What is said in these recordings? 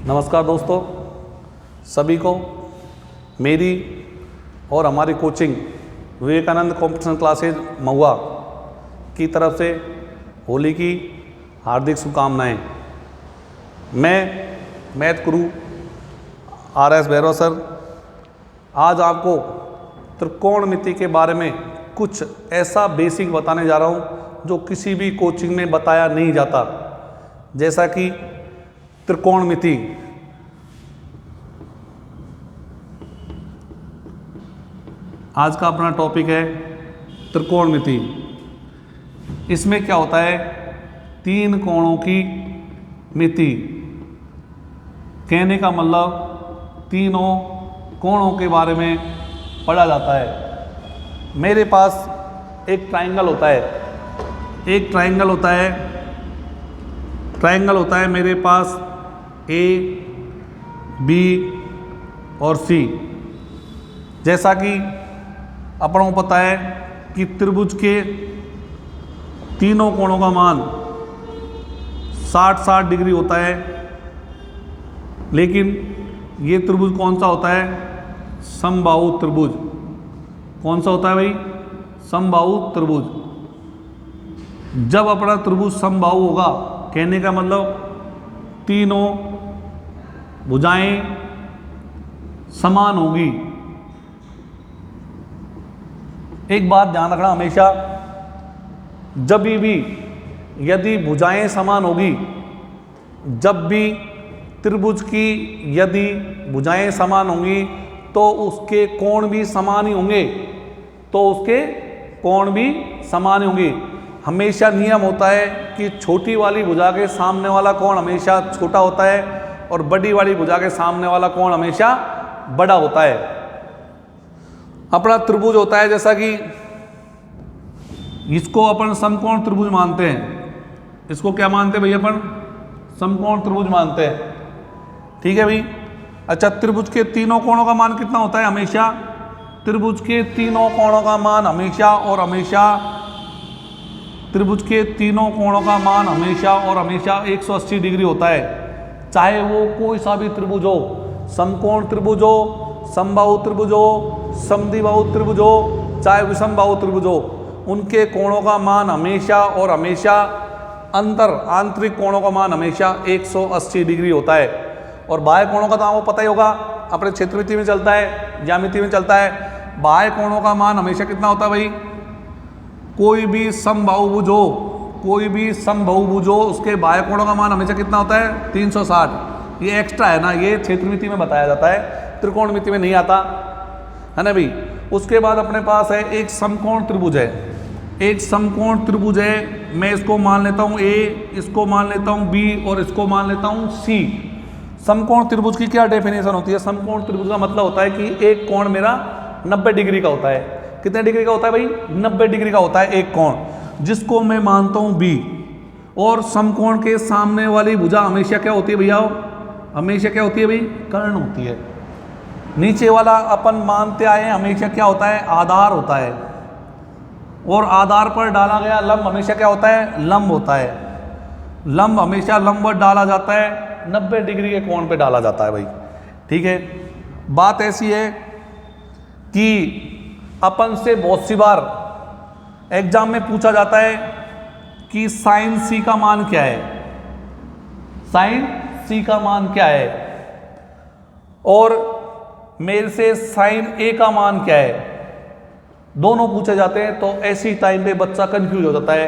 नमस्कार दोस्तों, सभी को मेरी और हमारी कोचिंग विवेकानंद कॉम्पिटिशन क्लासेज महुआ की तरफ से होली की हार्दिक शुभकामनाएं। मैं मैथ गुरु RS भैरव सर आज आपको त्रिकोणमिति के बारे में कुछ ऐसा बेसिक बताने जा रहा हूं जो किसी भी कोचिंग में बताया नहीं जाता, जैसा कि त्रिकोणमिति। आज का अपना टॉपिक है त्रिकोणमिति। इसमें क्या होता है, तीन कोणों की मिति। कहने का मतलब तीनों कोणों के बारे में पढ़ा जाता है। मेरे पास एक ट्रायंगल होता है, ट्रायंगल होता है मेरे पास A, B और C। जैसा कि अपन को पता है कि त्रिभुज के तीनों कोणों का मान 60-60 डिग्री होता है, लेकिन ये त्रिभुज कौन सा होता है? समबाहु त्रिभुज। कौन सा होता है भाई? समबाहु त्रिभुज। जब अपना त्रिभुज समबाहु होगा, कहने का मतलब तीनों भुजाएं समान होगी। एक बात ध्यान रखना हमेशा, जब भी यदि भुजाएं समान होगी, जब भी त्रिभुज की यदि भुजाएं समान होंगी तो उसके कोण भी समान ही होंगे, हमेशा नियम होता है कि छोटी वाली भुजा के सामने वाला कोण हमेशा छोटा होता है और बड़ी वाली भुजा के सामने वाला कोण हमेशा बड़ा होता है। अपना त्रिभुज होता है, जैसा कि इसको अपन समकोण त्रिभुज मानते हैं। इसको क्या मानते हैं भाई? अपन समकोण त्रिभुज मानते हैं। ठीक है भाई। अच्छा, त्रिभुज के तीनों कोणों का मान कितना होता है? हमेशा त्रिभुज के तीनों कोणों का मान त्रिभुज के तीनों कोणों का मान हमेशा 180 डिग्री होता है। चाहे वो कोई सा भी त्रिभुज हो, समकोण त्रिभुज हो, समबाहु त्रिभुज हो, समद्विबाहु त्रिभुज हो, चाहे विषमबाहु त्रिभुज हो, उनके कोणों का मान हमेशा आंतरिक कोणों का मान हमेशा 180 डिग्री होता है। और बाह्य कोणों का तो आपको पता ही होगा, अपने क्षेत्रमिति में चलता है, ज्यामिति में चलता है। बाह्य कोणों का मान हमेशा कितना होता है भाई? कोई भी समबाहुभुज हो, उसके बाह्य कोणों का मान हमेशा कितना होता है? 360। ये एक्स्ट्रा है ना, ये क्षेत्रमिति में बताया जाता है, त्रिकोणमिति में नहीं आता है ना भाई। उसके बाद अपने पास है एक समकोण त्रिभुज है। मैं इसको मान लेता हूँ A, इसको मान लेता हूँ B और इसको मान लेता हूँ C। समकोण त्रिभुज की क्या डेफिनेशन होती है? समकोण त्रिभुज का मतलब होता है कि एक कोण मेरा 90 डिग्री का होता है। कितने डिग्री का होता है भाई? 90 डिग्री का होता है एक कोण, जिसको मैं मानता हूं B। और समकोण के सामने वाली भुजा हमेशा क्या होती है भैया? हमेशा क्या होती है भाई? कर्ण होती है। नीचे वाला अपन मानते आए हैं हमेशा क्या होता है? आधार होता है। और आधार पर डाला गया लंब हमेशा क्या होता है? लंब होता है। लंब हमेशा लंबवत डाला जाता है, 90 डिग्री के कोण पे डाला जाता है भाई। ठीक है। बात ऐसी है कि अपन से बहुत सी बार एग्जाम में पूछा जाता है कि साइन C का मान क्या है? साइन C का मान क्या है? और मेरे से साइन A का मान क्या है? दोनों पूछे जाते हैं। तो ऐसी टाइम पे बच्चा कंफ्यूज हो जाता है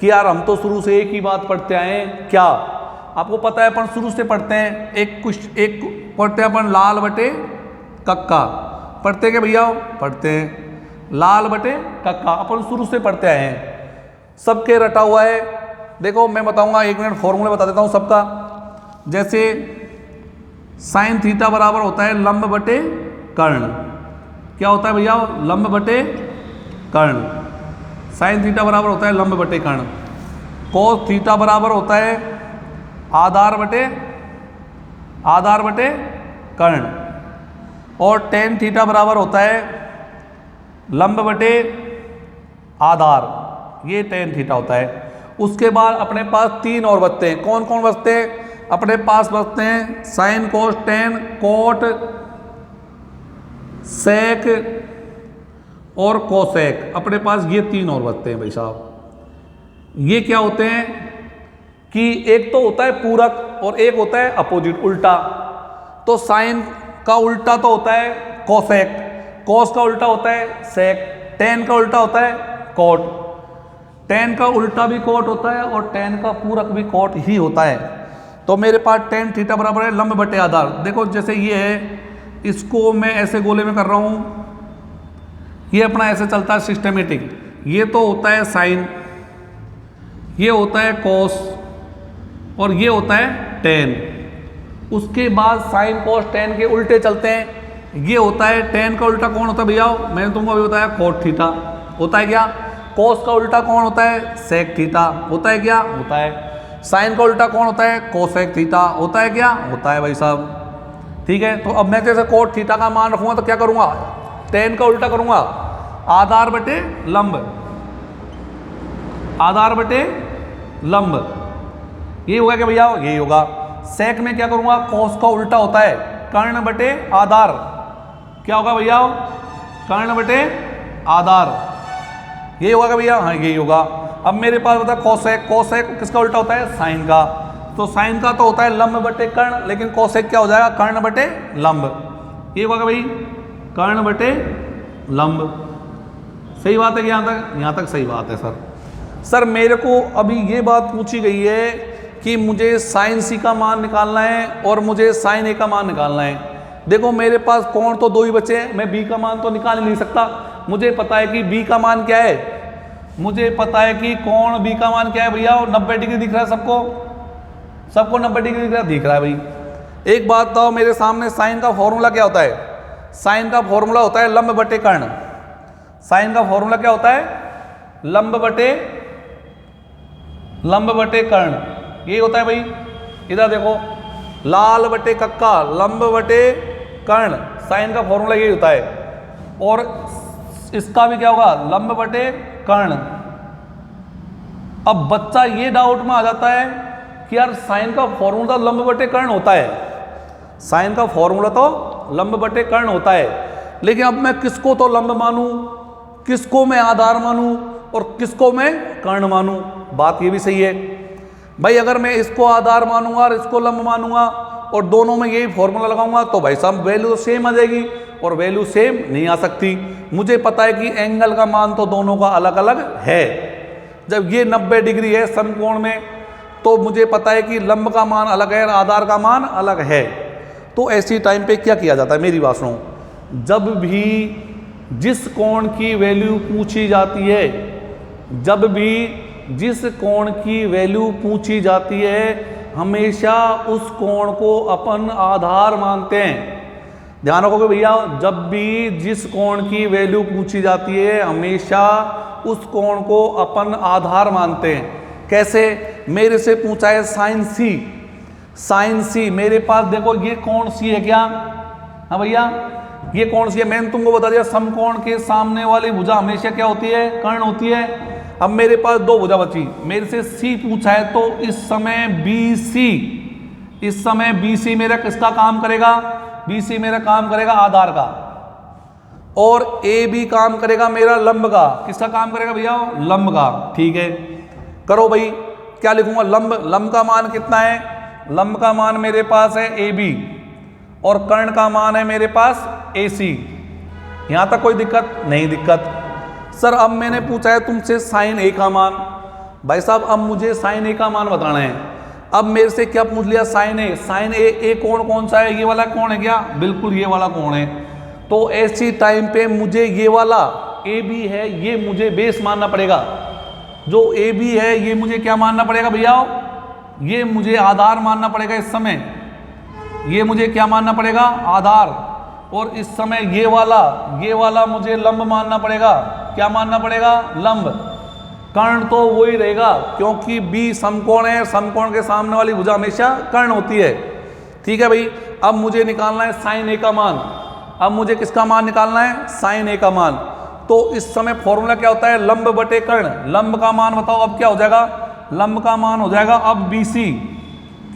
कि यार हम तो शुरू से एक ही बात पढ़ते आए हैं। क्या आपको पता है? अपन शुरू से पढ़ते हैं एक पढ़ते हैं अपन लाल बटे कक्का। पढ़ते क्या भैया? पढ़ते हैं लाल बटे कक्का, अपन शुरू से पढ़ते आए हैं, सबके रटा हुआ है। देखो मैं बताऊंगा, 1 मिनट फॉर्मूला बता देता हूं सबका। जैसे साइन थीटा बराबर होता है लंब बटे कर्ण। क्या होता है भैया? लंब बटे कर्ण। साइन थीटा बराबर होता है लंब बटे कर्ण। कोस थीटा बराबर होता है आधार बटे कर्ण। और टेन थीटा बराबर होता है लंब बटे आधार, ये टेन थीटा होता है। उसके बाद अपने पास तीन और बचते हैं। कौन कौन बचते हैं? अपने पास बचते हैं sine cos tan cot sec और कोसेक, अपने पास ये तीन और बचते हैं भाई साहब। ये क्या होते हैं कि एक तो होता है पूरक और एक होता है अपोजिट उल्टा। तो साइन का उल्टा तो होता है कोसेक, कोस का उल्टा होता है सेक, टेन का उल्टा होता है कोट, टेन का उल्टा भी कोट होता है और टेन का पूरक भी कोट ही होता है। तो मेरे पास टेन थीटा बराबर है लंब बटे आधार। देखो जैसे ये है, इसको मैं ऐसे गोले में कर रहा हूँ, ये अपना ऐसे चलता है सिस्टमेटिक। ये तो होता है साइन, ये होता है कोस और ये होता है टेन। उसके बाद साइन कोस टेन के उल्टे चलते हैं। ये होता है टेन का उल्टा कौन होता है भैया, मैंने तुमको अभी बताया कोट थीटा होता है क्या। कोस का उल्टा कौन होता है सेक थीटा होता है क्या, होता है। साइन का उल्टा कौन होता है कोसेक थीटा होता है क्या, होता है भाई साहब। ठीक है, तो अब मैं जैसे कोट थीटा का मान रखूंगा तो क्या करूंगा, टेन का उल्टा करूंगा आधार बटे लंब, आधार बटे लंब, ये होगा क्या भैया, यही होगा। सेक में क्या करूंगा, कोस का उल्टा होता है कर्ण बटे आधार, क्या होगा भैया, कर्ण बटे आधार, यही होगा क्या भैया, हाँ यही होगा। अब मेरे पास बता कोसेक, कोसेक किसका उल्टा होता है साइन का, तो साइन का तो होता है लंब बटे कर्ण, लेकिन कोसेक क्या हो जाएगा कर्ण बटे लंब, ये होगा भाई कर्ण बटे लंब। सही बात है कि यहाँ तक सही बात है सर। सर मेरे को अभी ये बात पूछी गई है कि मुझे साइन सी का मान निकालना है और मुझे साइन ए का मान निकालना है। देखो मेरे पास कोण तो दो ही बचे हैं, मैं बी का मान तो निकाल नहीं सकता। मुझे पता है कि बी का मान क्या है, मुझे पता है कि कोण बी का मान क्या है भैया, 90 डिग्री दिख रहा है सबको, सबको 90 डिग्री दिख रहा है भाई। एक बात बताओ, मेरे सामने साइन का फॉर्मूला क्या होता है, साइन का फॉर्मूला होता है लंब बटे कर्ण। साइन का फॉर्मूला क्या होता है, लंब बटे कर्ण, ये होता है भाई। इधर देखो लाल बटे कक्का लंब बटे कर्ण, साइन का फॉर्मूला यही होता है। और इसका भी क्या होगा, लंब बटे कर्ण। अब बच्चा ये डाउट में आ जाता है कि यार साइन का फॉर्मूला लंब बटे कर्ण होता है, साइन का फॉर्मूला तो लंब बटे कर्ण होता है, लेकिन अब मैं किसको तो लंब मानूं, किसको मैं आधार मानूं और किसको मैं कर्ण मानूं। बात ये भी सही है भाई, अगर मैं इसको आधार मानूंगा और इसको लंब मानूंगा और दोनों में यही फॉर्मूला लगाऊंगा तो भाई साहब वैल्यू तो सेम आ जाएगी, और वैल्यू सेम नहीं आ सकती। मुझे पता है कि एंगल का मान तो दोनों का अलग अलग है। जब ये 90 डिग्री है समकोण में, तो मुझे पता है कि लंब का मान अलग है और आधार का मान अलग है। तो ऐसी टाइम पे क्या किया जाता है, मेरी बात सुनो, जब भी जिस कोण की वैल्यू पूछी जाती है, जब भी जिस कोण की वैल्यू पूछी जाती है, हमेशा उस कोण को अपन आधार मानते हैं। ध्यान रखोगे भैया, जब भी जिस कोण की वैल्यू पूछी जाती है, हमेशा उस कोण को अपन आधार मानते हैं। कैसे, मेरे से पूछा है साइन सी, साइन सी, मेरे पास देखो ये कोण सी है क्या, हाँ भैया ये कोण सी है। मैंने तुमको बता दिया समकोण के सामने वाली भुजा हमेशा क्या होती है, कर्ण होती है। अब मेरे पास दो भुजा बची, मेरे से सी पूछा है, तो इस समय बी सी, इस समय बी सी मेरा किसका काम करेगा, बी सी मेरा काम करेगा आधार का, और ए बी काम करेगा मेरा लंब का। किसका काम करेगा भैया, लंब का। ठीक है, करो भाई, क्या लिखूंगा, लंब, लंब का मान कितना है, लंब का मान मेरे पास है ए बी और कर्ण का मान है मेरे पास ए सी। यहां तक कोई दिक्कत नहीं, दिक्कत। सर अब मैंने पूछा है तुमसे साइन ए का मान, भाई साहब अब मुझे साइन ए का मान बताना है। अब मेरे से क्या पूछ लिया, साइन ए, साइन ए कोण कौन सा है, ये वाला कोण है क्या, बिल्कुल ये वाला कोण है। तो ऐसी टाइम पे मुझे ये वाला ए बी है, ये मुझे बेस मानना पड़ेगा। जो ए बी है ये मुझे क्या मानना पड़ेगा भैया, ये मुझे आधार मानना पड़ेगा इस समय, ये मुझे क्या मानना पड़ेगा, आधार। और इस समय ये वाला मुझे लंब मानना पड़ेगा। क्या मानना पड़ेगा, लंब। कर्ण तो वही रहेगा क्योंकि बी समकोण है, समकोण के सामने वाली भुजा हमेशा कर्ण होती है। ठीक है भाई, अब मुझे निकालना है साइन ए का मान। अब मुझे किसका मान निकालना है, साइन ए का मान। तो इस समय फॉर्मूला क्या होता है, लंब बटे कर्ण। लंब का मान बताओ अब क्या हो जाएगा, लंब का मान हो जाएगा अब बी सी।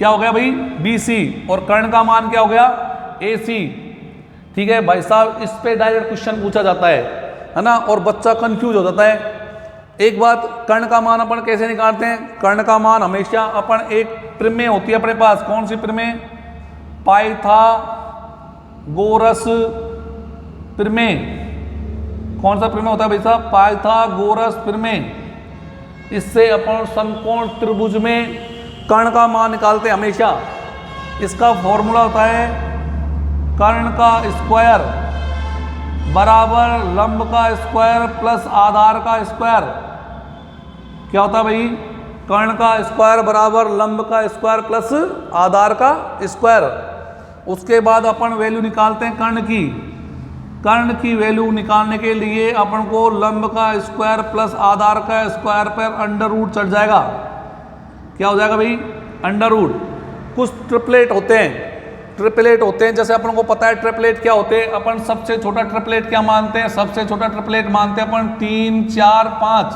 क्या हो गया भाई BC, और कर्ण का मान क्या हो गया AC। ठीक है भाई साहब, इस पे डायरेक्ट क्वेश्चन पूछा जाता है ना, और बच्चा कंफ्यूज हो जाता है। एक बात, कर्ण का मान अपन कैसे निकालते हैं? कर्ण का मान हमेशा अपन एक प्रमेय होती है अपने पास, कौन सी प्रमेय? पाइथागोरस प्रमेय। कौन सा प्रमेय होता है भाई साहब? पाइथागोरस प्रमेय। इससे अपन समकोण त्रिभुज में कर्ण का मान निकालते हैं हमेशा। इसका फॉर्मूला होता है कर्ण का स्क्वायर बराबर लंब का स्क्वायर प्लस आधार का स्क्वायर। क्या होता है भाई? कर्ण का स्क्वायर बराबर लंब का स्क्वायर प्लस आधार का स्क्वायर। उसके बाद अपन वैल्यू निकालते हैं कर्ण की। कर्ण की वैल्यू निकालने के लिए अपन को लंब का स्क्वायर प्लस आधार का स्क्वायर पर अंडर रूट चढ़ जाएगा। क्या हो जाएगा भाई? Under root. कुछ ट्रिपलेट होते हैं, ट्रिपलेट होते हैं, जैसे अपन को पता है ट्रिपलेट क्या होते हैं। अपन सबसे छोटा ट्रिपलेट क्या मानते हैं? सबसे छोटा ट्रिपलेट मानते हैं अपन 3 4 5,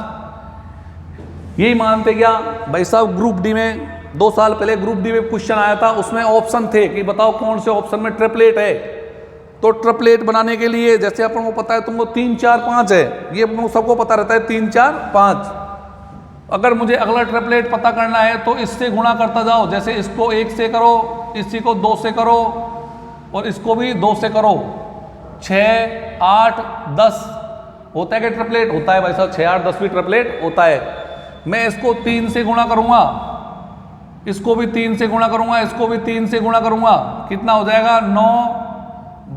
यही मानते क्या भाई साहब? ग्रुप डी में 2 साल पहले ग्रुप डी में क्वेश्चन आया था, उसमें ऑप्शन थे कि बताओ कौन से ऑप्शन में ट्रिपलेट है। तो ट्रिपलेट बनाने के लिए जैसे अपन को पता है तुमको 3 4 5 है, ये अपन को सबको पता रहता है 3 4 5। अगर मुझे अगला ट्रिपलेट पता करना है तो इससे गुणा करता जाओ, जैसे इसको 1 से करो, इसी को 2 से करो और इसको भी 2 से करो। 6 8 10 होता है कि ट्रिपलेट होता है भाई साहब? 6 8 10 भी ट्रिपलेट होता है। मैं इसको 3 से गुणा करूंगा, इसको भी 3 से गुणा करूंगा, इसको भी 3 से गुणा करूंगा, कितना हो जाएगा? 9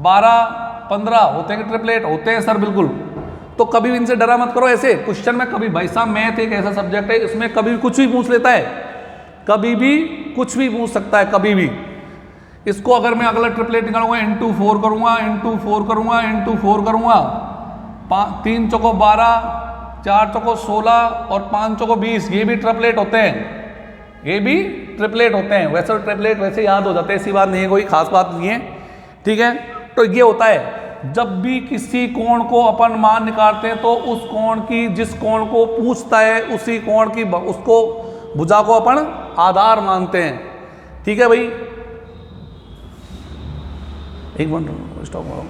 12 15 होते हैं कि ट्रिपलेट? होते हैं सर, बिल्कुल। तो कभी भी इनसे डरा मत करो ऐसे क्वेश्चन में। कभी भाई साहब मैथ एक ऐसा सब्जेक्ट है, इसमें कभी भी कुछ भी पूछ लेता है, कभी भी कुछ भी पूछ सकता है, कभी भी। इसको अगर मैं अगला ट्रिपलेट निकालूंगा, इंटू 4 करूंगा, इंटू 4 करूंगा, इंटू 4 करूंगा, 3 चौको 12, 4 चौको 16 और 5 चौको 20, ये भी ट्रिपलेट होते हैं, ये भी ट्रिपलेट होते हैं। वैसे ट्रिपलेट वैसे याद हो जाते हैं, ऐसी बात नहीं है, कोई खास बात नहीं है। ठीक है, तो ये होता है जब भी किसी कोण को अपन मान निकालते हैं तो उस कोण की, जिस कोण को पूछता है उसी कोण की, उसको भुजा को अपन आधार मानते हैं। ठीक है भाई, एक मिनट स्टॉप करो।